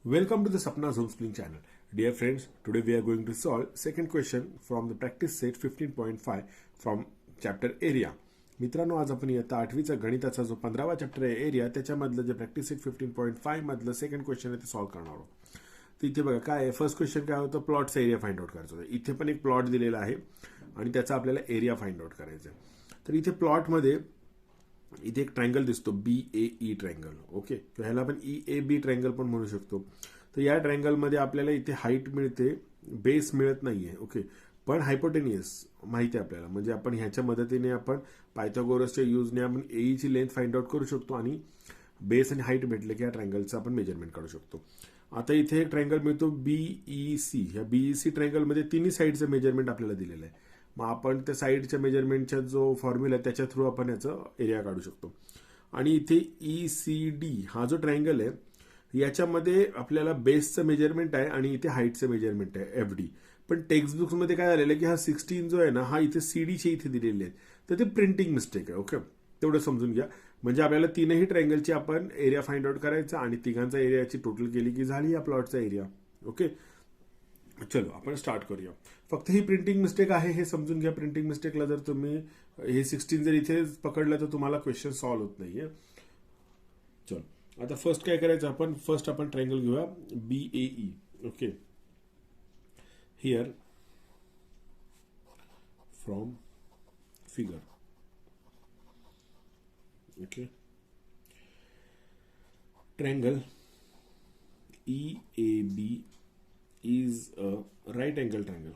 Welcome to the Sapna's Homeschooling channel. Dear friends, today we are going to solve second question from the practice set 15.5 from chapter area. मित्रांनो, आज आपण इयत्ता 8वीचा गणिताचा जो 15वा chapter आहे area त्याच्यामधलं जे प्रॅक्टिस सेट 15.5 मधलं सेकंड क्वेश्चन आहे ते सॉल्व्ह करणार आहोत. तर इथे बघा काय आहे, फर्स्ट क्वेश्चन काय होतं, प्लॉटचा एरिया फाइंड आउट करायचा होता. इथे पण एक प्लॉट दिलेला आहे आणि त्याचा आपल्याला एरिया फाइंड आउट करायचा आहे. तर इथे प्लॉटमध्ये इथे एक ट्रायंगल दिसतो BAE ट्रायंगल. ओके, तर ह्याला आपण EAB ट्रायंगल पण म्हणू शकतो. तर या ट्रायंगलमध्ये आपल्याला इथे हाईट मिळते, बेस मिळत नाहीये. ओके, पण हायपोटेनियस माहिती आहे आपल्याला, म्हणजे आपण ह्याच्या मदतीने आपण पायथागोरसच्या युजने आपण एईची लेंथ फाइंड आउट करू शकतो आणि बेस आणि हाईट भेटले की या ट्रायंगलचं आपण मेजरमेंट काढू शकतो. आता इथे एक ट्रायंगल मिळतो BEC. ह्या BEC ट्रायंगलमध्ये तिन्ही साईडचं मेजरमेंट आपल्याला दिलेलं आहे. मग आपण त्या साईडच्या मेजरमेंटचा जो फॉर्म्युला आहे त्याच्या थ्रू आपण याचं एरिया काढू शकतो. आणि इथे ECD हा जो ट्रायंगल आहे याच्यामध्ये आपल्याला बेसचं मेजरमेंट आहे आणि इथे हाईटचं मेजरमेंट आहे FD. पण टेक्स्टबुक्समध्ये काय झालेलं आहे की हा 16 जो आहे ना हा इथे CDचे इथे दिलेले आहेत, तर ते प्रिंटिंग मिस्टेक आहे. ओके, तेवढं समजून घ्या. म्हणजे आपल्याला तीनही ट्रायंगलची आपण एरिया फाइंड आउट करायचा आणि तिघांचा एरियाची टोटल केली की झाली या प्लॉटचा एरिया. ओके, चलो आपण स्टार्ट करूया. फक्त ही प्रिंटिंग मिस्टेक आहे हे समजून घ्या. प्रिंटिंग मिस्टेकला जर तुम्ही हे 16 जर इथे पकडलं तर तुम्हाला क्वेश्चन सॉल्व्ह होत नाहीये. चलो, आता फर्स्ट काय करायचं, आपण फर्स्ट आपण ट्रायंगल घेऊया BAE. Okay, here from figure. Okay, triangle EAB is a right angle triangle.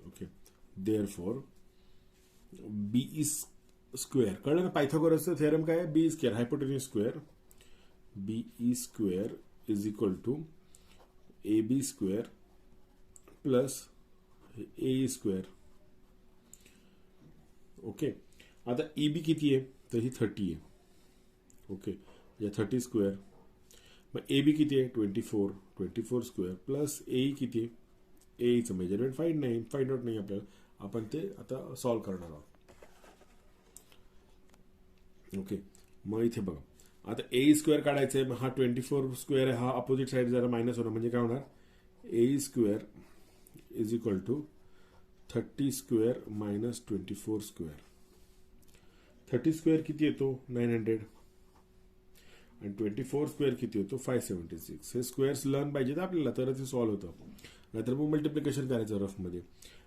Okay, therefore B is square. कळलं ना, पायथागोरसचा थेरम काय आहे, B square hypotenuse square, BE square is equal to AB square plus AE square. Okay, आता EB किती आहे, तर ही 30 आहे. Okay, या 30 स्क्वेअर. मग AB किती आहे, 24 स्क्वेअर प्लस AE किती आहे, एईचं मेजरमेंट फाइंड आउट नाही आपल्याला, आपण ते आता सॉल्व्ह करणार आहोत. ओके, मग इथे बघा, आता AE स्क्वेअर काढायचं आहे. मग हा 24 स्क्वेअर आहे, हा अपोजिट साईड जरा मायनस होणार, म्हणजे काय होणार, AE square is equal to 30 square minus 24 square. 30 square किती येतो, 900, आणि 24 स्क्वेअर किती होतो, 576. हे स्क्वेअर्स लर्न पाहिजेत आपल्याला, तरच हे सॉल्व्ह होतं, नाहीतर मग मल्टिप्लिकेशन करायचं रफमध्ये.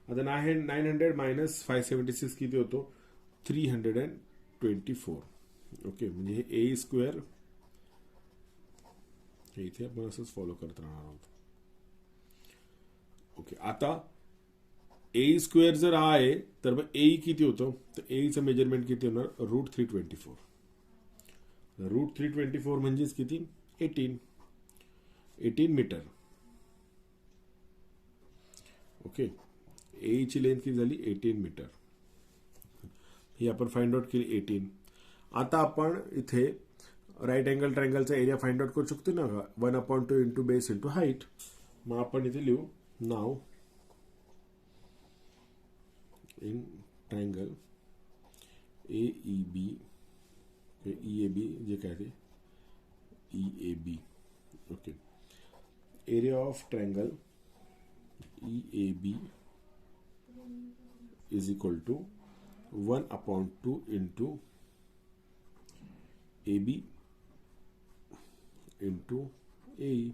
आता 900 मायनस 576 किती होतो, 324. ओके, म्हणजे हे ए स्क्वेअर हे इथे आपण असंच फॉलो करत राहणार आहोत. ओके, आता ए स्क्वेअर जर आहे तर मग ए किती होतं, तर एचं मेजरमेंट किती होणार, √324. √324 म्हणजेच किती, 18 मीटर. ओके, एची लेंथ किती झाली, 18 मीटर. ही आपण फाइंड आउट केली 18. आता आपण इथे राईट अँगल ट्रायंगलचा एरिया फाइंड आउट करू शकतो ना, 1/2 इंटू बेस इंटू हाईट. मग आपण इथे लिहू, नाव इन ट्रायंगल EAB जे काय ते EAB. Okay, area of triangle EAB is equal to 1/2 into AB into AE.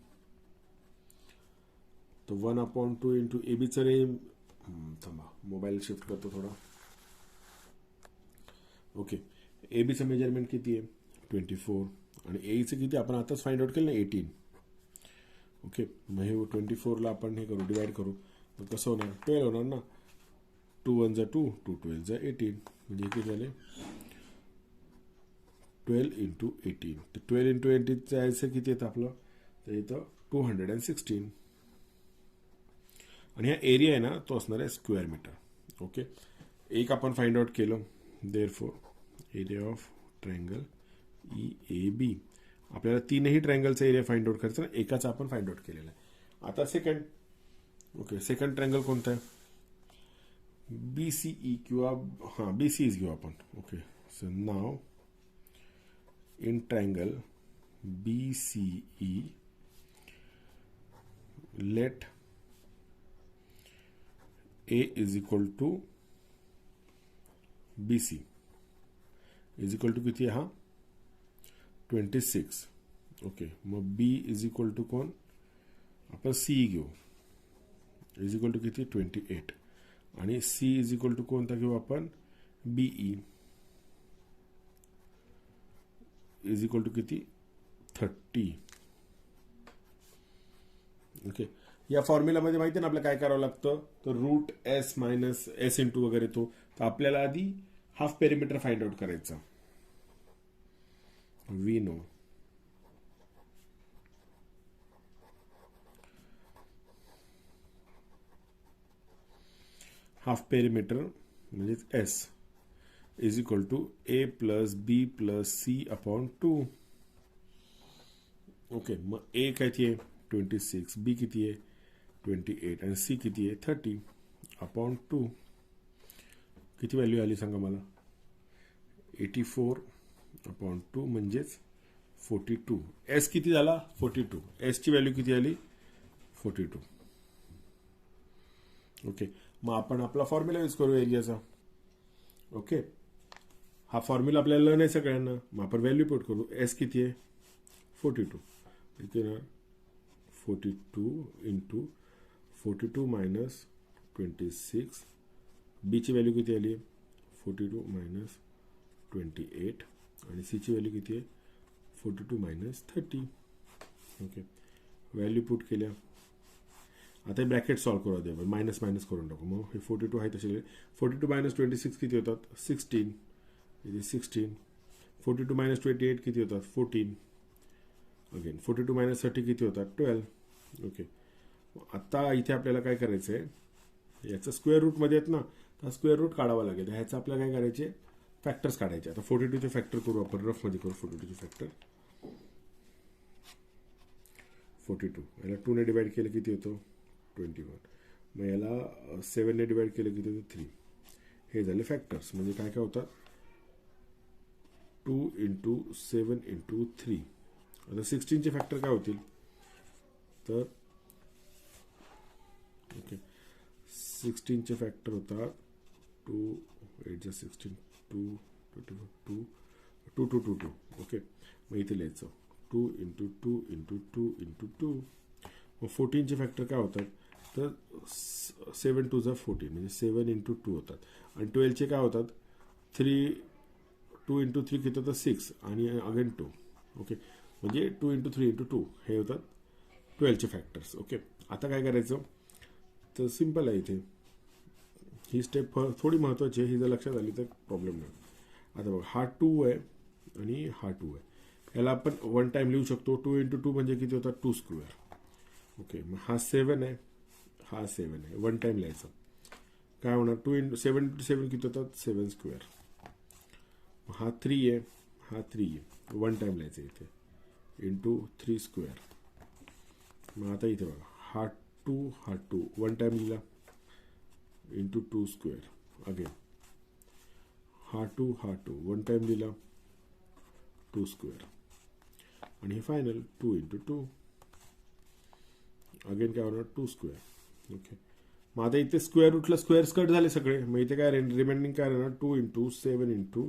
तो 1/2 इंटू AB चं रे, थांबा मोबाईल शिफ्ट करतो थोडा. ओके, ABचं मेजरमेंट किती आहे, 24, आणि AEचं किती आपण आताच फाइंड आउट केलं ना, 18. ओके, मग हे 24ला आपण हे करू, डिवाइड करू, मग कसं होणार, 12 होणार ना. 2 1 जा 2, 2 12 जा 18, म्हणजे किती झाले, 12 इंटू 18. तर 12 इंटू 18चं यायचं किती येतं आपलं, तर इथं 216. आणि हा एरिया आहे ना तो असणार आहे स्क्वेअर मीटर. ओके, एक आपण फाइंड आउट केलं, therefore area of triangle EAB. आपल्याला तीनही ट्रायंगलचा एरिया फाइंड आउट करायचा, एकाचा आपण फाइंड आउट केलेला आहे. आता सेकंड. ओके, सेकंड ट्रायंगल कोणता आहे, BCE किंवा BC's घेऊ आपण. Okay, so now in triangle BCE let A is equal to BC is equal to किती आहे हा 26. ओके, मग B इज इक्वल टू कोण, आपण CE घेऊ, इज इक्वल टू किती 28 आणि C इज इक्वल टू कोणता घेऊ आपण BE इज इक्वल टू किती 30. ओके, या फॉर्म्युलामध्ये माहिती ना आपल्याला काय करावं लागतं, तर root S minus S into वगैरे तो. तर आपल्याला आधी हाफ पेरिमीटर फाइंड आउट करायचा. वी नो हाफ पेरिमीटर म्हणजे S is equal to A plus B plus C upon 2. Okay, मग A किती आहे 26, B किती आहे 28 आणि C किती आहे 30 अपॉन 2. किती व्हॅल्यू आली सांगा मला 84 अपॉन 2 म्हणजेच 42. S किती झाला 42, S ची व्हॅल्यू किती आली 42. ओके, मग आपण आपला फॉर्म्युला यूज करू एरियाचा. ओके, हा फॉर्म्युला आपल्याला लर्न आहे सगळ्यांना. मग आपण व्हॅल्यू पुट करू. S किती आहे 42, इथे ना 42 इंटू 42 मायनस 26. B ची व्हॅल्यू किती आली 42 मायनस 28 आणि C ची व्हॅल्यू किती आहे 42 मायनस 30. ओके, व्हॅल्यू पुट केल्या. आता हे ब्रॅकेट सॉल्व करू दे, मायनस मायनस करून टाकू. मग हे 42 आहे तसे 42 मायनस 26 किती होतात 16, इथे 16. 42 मायनस 28 किती होतात 14. अगेन 42 मायनस 30 किती होतात 12. ओके, आता इथे आपल्याला काय करायचं आहे, याचं स्क्वेअर रूटमध्ये आहेत ना, तर स्क्वेअर रूट काढावा लागेल. ह्याचं आपल्याला काय करायचे फॅक्टर्स काढायचे. आता 42चे फॅक्टर करू आपण, रफमध्ये करू 42चे फॅक्टर. 42 याला 2 ने डिवाइड केलं किती होतं 21. मग याला 7 ने डिवाइड केलं किती होतं 3. हे झाले फॅक्टर्स. म्हणजे काय काय होतात 2 इंटू 7 इंटू 3. आता 16चे फॅक्टर काय होतील, तर ओके 16चे फॅक्टर होतात 2 8 16 2 24 2 2 2 2 2. ओके, मग इथे लिहायचं 2 इंटू 2 इंटू 2 इंटू 2. मग 14चे फॅक्टर काय होतात, तर 7 2 जा 14 म्हणजे 7 इंटू 2 होतात. आणि 12चे काय होतात 3 2 इंटू 3 किती होतं 6 आणि अगेन 2. ओके, म्हणजे 2 इंटू 3 इंटू 2 हे होतात 12चे फॅक्टर्स. ओके, आता काय करायचं, तर सिम्पल आहे. इथे ही स्टेप थोडी महत्त्वाची आहे, ही जर लक्षात आली तर प्रॉब्लेम नाही. आता बघा हा 2 आहे आणि हा 2 आहे. याला आपण वन टाइम लिहू शकतो. 2 इंटू 2 म्हणजे किती होतात 2 स्क्वेअर. ओके, मग हा 7 आहे, हा 7 आहे, वन टाइम लिहायचं. काय होणार 2 इंटू 7 इंटू 7 किती होतात 7 स्क्वेअर. हा 3 आहे, हा 3 आहे, वन टाइम लिहायचं इथे इंटू 3 स्क्वेअर. मग आता इथे बघा हा 2 हा 2 वन टाइम लिहिला इंटू 2 स्क्वेअर. अगेन हा 2 हा 2 वन टाइम लिहिला 2 स्क्वेअर. आणि हे फायनल 2 इंटू 2 अगेन काय होणार 2 स्क्वेअर. ओके, मग आता इथे स्क्वेअर रूटला स्क्वेअर्स कट झाले सगळे. मग इथे काय रिमेंडिंग काय राहणार 2 into 7 into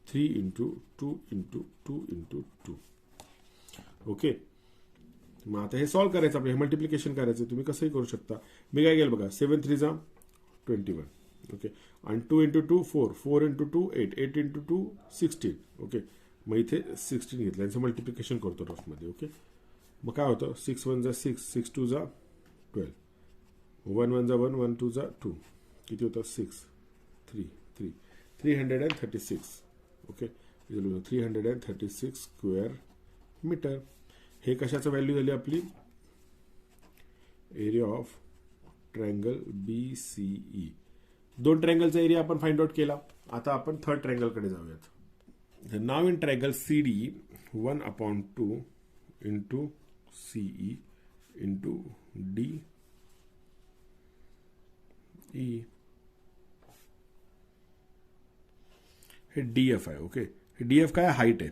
3 into 2 into 2 into 2. Okay, मग आता हे सॉल्व करायचं आपलं, हे मल्टिप्लिकेशन करायचं. तुम्ही कसंही करू शकता. मी काय केलं बघा 7 3 जा 21. ओके, आणि 2 इंटू 2 4 4 इंटू 2 8 8 इंटू 2 16. ओके, मग इथे 16 घेतलं, यांचं मल्टिप्लिकेशन करतो रफमध्ये. ओके, मग काय होतं 6 1 जा 6 6 2 जा 12 1 1 जा 1 1 2 जा 2 किती होतं 6 3 3 336. Okay, 336 square metre. हे कशाचं व्हॅल्यू झाली आपली एरिया ऑफ ट्रायंगल BCE. 2 ट्रायंगलचा एरिया आपण फाइंड आउट केला. आता आपण थर्ड ट्रायंगलकडे जाऊयात. नाव in triangle CD 1/2 into CE into DE. हे DF आहे. ओके, हे DF काय हाईट आहे.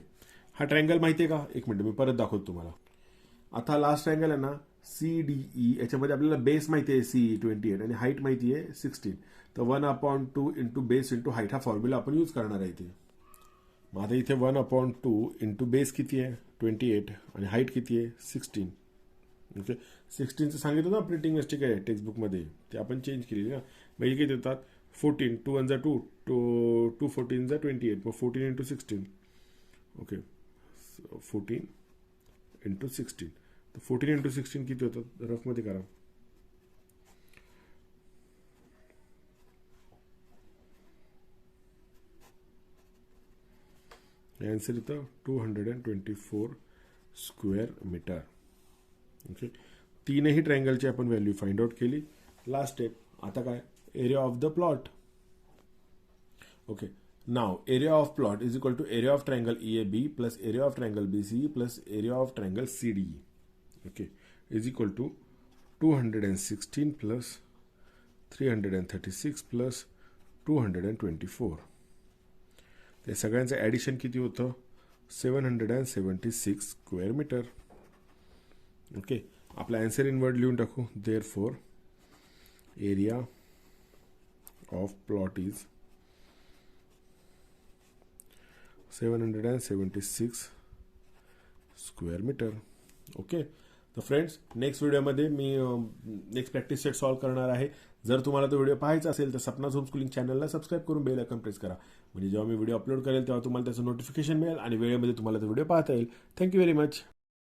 हा ट्रायंगल माहिती आहे का? एक मिनिट मी परत दाखवतो तुम्हाला. आता लास्ट ट्रायंगल आहे ना CDE, याच्यामध्ये आपल्याला बेस माहिती आहे CE 28 आणि हाईट माहिती आहे 16. तर 1/2 इंटू बेस इंटू हाईट हा फॉर्म्युला आपण यूज करणार आहे इथे. मग आता इथे 1/2 इंटू बेस किती आहे 28 आणि हाईट किती आहे 16. ओके, 16चं सांगितलं ना प्रिंटिंग मिस्टेक आहे टेक्स्टबुकमध्ये, ते आपण चेंज केली ना. मग हे किती येतात 14, 2 1 2, 2 14 28, मग 14 इंटू 16. Okay, 14 into 16. तर 14 इंटू 16 किती होतात रफमध्ये करा. आन्सर येतं 224 स्क्वेअर मीटर. ओके, तीनही ट्रायंगलची आपण व्हॅल्यू फाइंड आउट केली. लास्ट स्टेप आता काय, area of the plot. Okay, now area of plot is equal to area of triangle EAB plus area of triangle BCE plus area of triangle CDE. Okay, is equal to 216 plus 336 plus 224. ते सगळ्यांचं addition किती होतं 776 square metre. Okay, आपला answer in word लिहून टाकू. Therefore area of plot is 776 square metre. Okay, तर friends next व्हिडिओमध्ये मी next practice set solve करणार आहे. जर तुम्हाला तो व्हिडिओ पाहायचा असेल तर सपनाज होमस्कूलिंग चॅनलला सबस्क्राईब करून बेल आयकॉन प्रेस करा. म्हणजे जेव्हा मी व्हिडिओ अपलोड करेल तेव्हा तुम्हाला त्याचं नोटिफिकेशन मिळेल आणि वेळेमध्ये तुम्हाला तो व्हिडिओ पाहता येईल. Thank you very much.